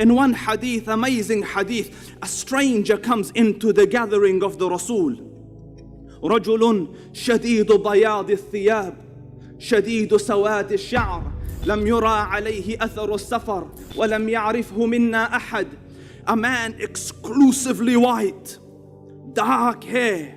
In one hadith, amazing hadith, a stranger comes into the gathering of the Rasul. رجل شديد بياض الثياب شديد سواد الشعر لم يرى عليه أثر السفر ولم يعرفه منا أحد. A man exclusively white, dark hair,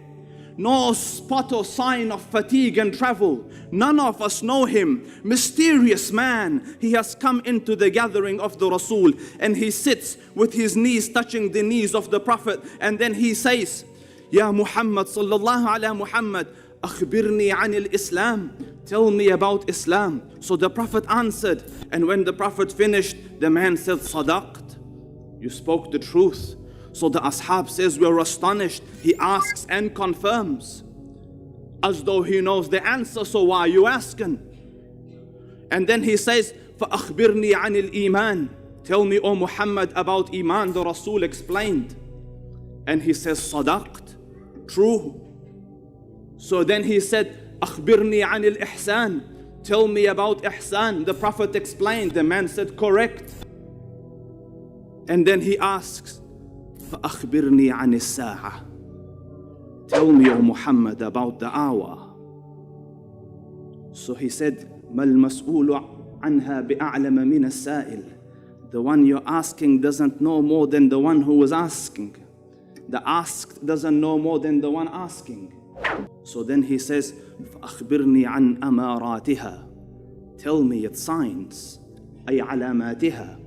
no spot or sign of fatigue and travel. None of us know him. Mysterious man. He has come into the gathering of the Rasul, and he sits with his knees touching the knees of the Prophet, and then he says, Ya Muhammad sallallahu ala Muhammad, akhbirni anil Islam. Tell me about Islam. So the Prophet answered, and when the Prophet finished, the man said, Sadaqt. You spoke the truth. So the ashab says, we're astonished. He asks and confirms, as though he knows the answer, so why are you asking? And then he says, فَأَخْبِرْنِي عَنِ الْإِيمَانِ. Tell me, O Muhammad, about Iman. The Rasul explained. And he says, Sadaqt. True. So then he said, أَخْبِرْنِي عَنِ الْإِحْسَانِ. Tell me about Ihsan. The Prophet explained. The man said, correct. And then he asks, فَأَخْبِرْنِي عَنِ السَّاعَةِ. Tell me, O Muhammad, about the hour. So he said, مَا الْمَسْئُولُ عَنْهَا بِأَعْلَمَ مِنَ السَّائِلِ. The one you're asking doesn't know more than the one who was asking. The asked doesn't know more than the one asking. So then he says, فَأَخْبِرْنِي عَنْ أَمَارَاتِهَا. Tell me its signs, أي علاماتها.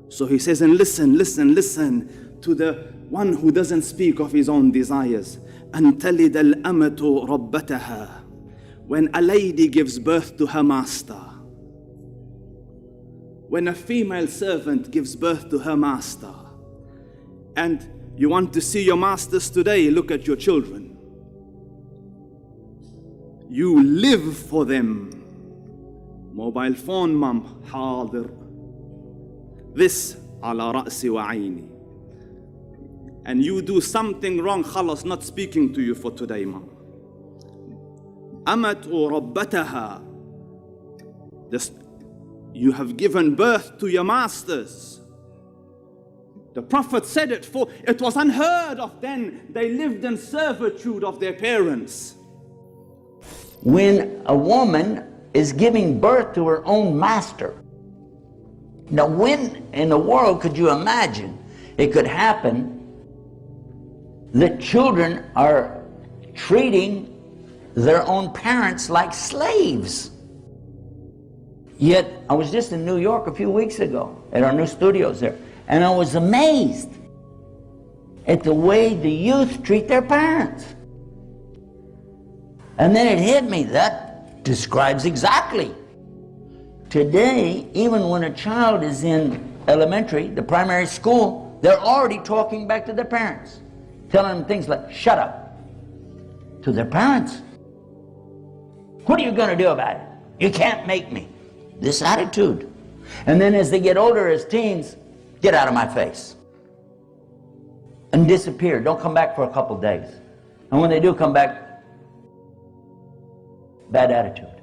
So he says, and listen to the one who doesn't speak of his own desires. أَن تَلِدَ الْأَمَةُ رَبَّتَهَا. When a lady gives birth to her master. When a female servant gives birth to her master. And you want to see your masters today, look at your children. You live for them. Mobile phone, mom, حاضر. This على رأسي وعيني. And you do something wrong, خلاص, not speaking to you for today, mom. أمت ربتها. You have given birth to your masters. The Prophet said it, for it was unheard of then. They lived in servitude of their parents. When a woman is giving birth to her own master, now when in the world could you imagine it could happen that children are treating their own parents like slaves? Yet I was just in New York a few weeks ago at our new studios there, and I was amazed at the way the youth treat their parents. And then it hit me, that describes exactly. Today, even when a child is in elementary, the primary school, they're already talking back to their parents, telling them things like, shut up, to their parents. What are you going to do about it? You can't make me. This attitude. And then as they get older, as teens, get out of my face. And disappear. Don't come back for a couple days. And when they do come back, bad attitude.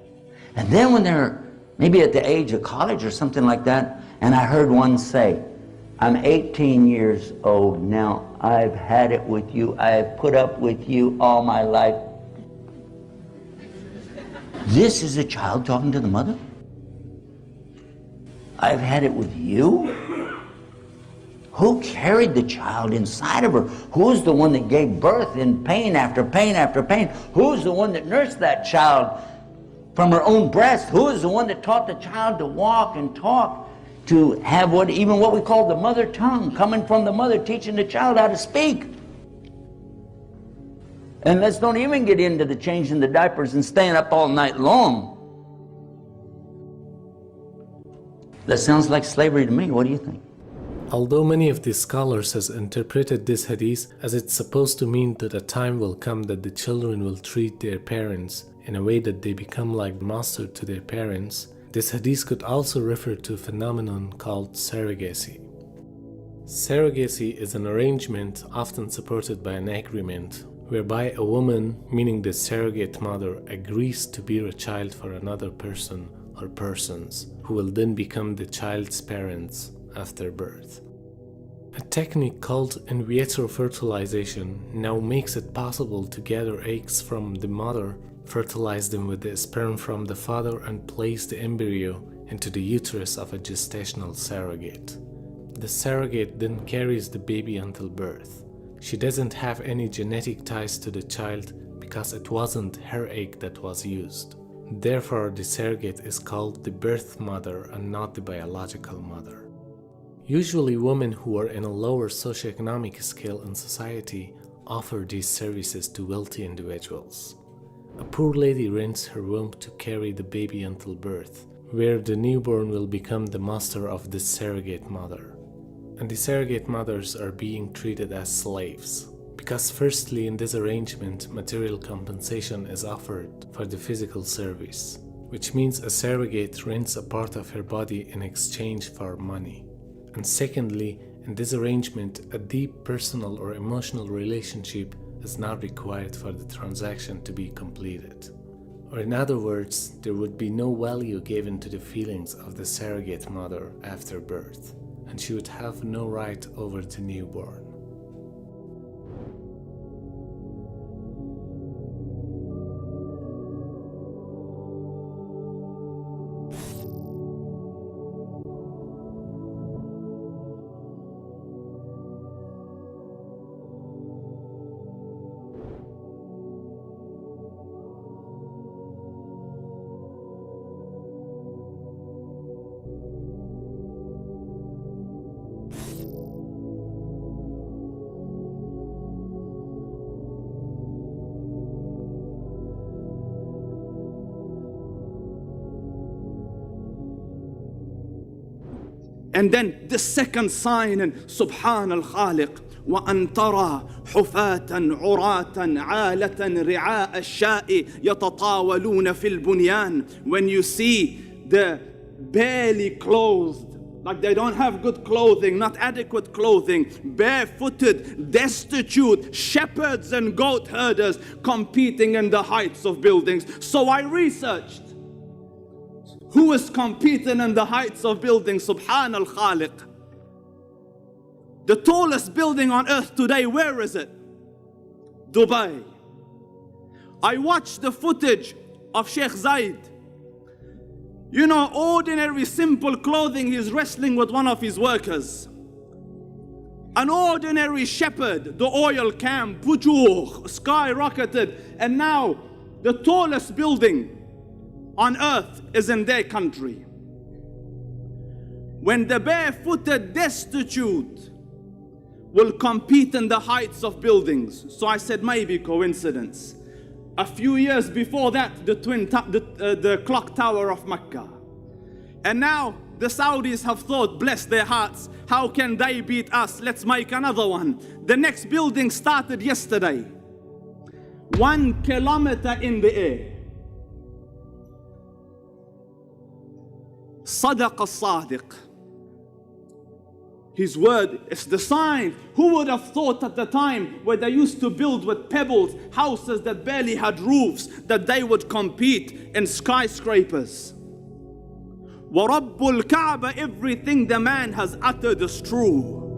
And then when they're maybe at the age of college or something like that, and I heard one say, I'm 18 years old now. I've had it with you. I've put up with you all my life. This is a child talking to the mother? I've had it with you? Who carried the child inside of her? Who's the one that gave birth in pain after pain after pain? Who's the one that nursed that child from her own breast? Who is the one that taught the child to walk and talk, to have what we call the mother tongue, coming from the mother, teaching the child how to speak? And let's don't even get into the changing the diapers and staying up all night long. That sounds like slavery to me. What do you think? Although many of these scholars has interpreted this hadith as it's supposed to mean that a time will come that the children will treat their parents in a way that they become like master to their parents, this hadith could also refer to a phenomenon called surrogacy. Surrogacy is an arrangement often supported by an agreement whereby a woman, meaning the surrogate mother, agrees to bear a child for another person or persons who will then become the child's parents after birth. A technique called in vitro fertilization now makes it possible to gather eggs from the mother, fertilize them with the sperm from the father, and place the embryo into the uterus of a gestational surrogate. The surrogate then carries the baby until birth. She doesn't have any genetic ties to the child because it wasn't her egg that was used. Therefore, the surrogate is called the birth mother and not the biological mother. Usually, women who are in a lower socioeconomic scale in society offer these services to wealthy individuals. A poor lady rents her womb to carry the baby until birth, where the newborn will become the master of the surrogate mother. And the surrogate mothers are being treated as slaves. Because firstly, in this arrangement, material compensation is offered for the physical service, which means a surrogate rents a part of her body in exchange for money. And secondly, in this arrangement, a deep personal or emotional relationship is not required for the transaction to be completed. Or in other words, there would be no value given to the feelings of the surrogate mother after birth, and she would have no right over the newborn. And then the second sign in Subhan al-Khaliq, وأن ترى حفاة عراة عالة رعاء الشاء يتطاولون في البنيان. When you see the barely clothed, like they don't have good clothing, not adequate clothing, barefooted, destitute shepherds and goat herders competing in the heights of buildings. So I researched who is competing in the heights of buildings. Subhan al-Khaliq. The tallest building on earth today, where is it? Dubai. I watched the footage of Sheikh Zayed. You know, ordinary simple clothing, he's wrestling with one of his workers. An ordinary shepherd, the oil camp, Pujuh, skyrocketed, and now the tallest building on earth is in their country. When the barefooted destitute will compete in the heights of buildings. So I said maybe coincidence. A few years before that, the clock tower of Mecca. And now the Saudis have thought, bless their hearts, how can they beat us? Let's make another one. The next building started yesterday. 1 kilometer in the air. Sadaq al-Sadiq. His word is the sign. Who would have thought at the time where they used to build with pebbles houses that barely had roofs, that they would compete in skyscrapers? وَرَبُّ الْكَعْبَ, everything the man has uttered is true.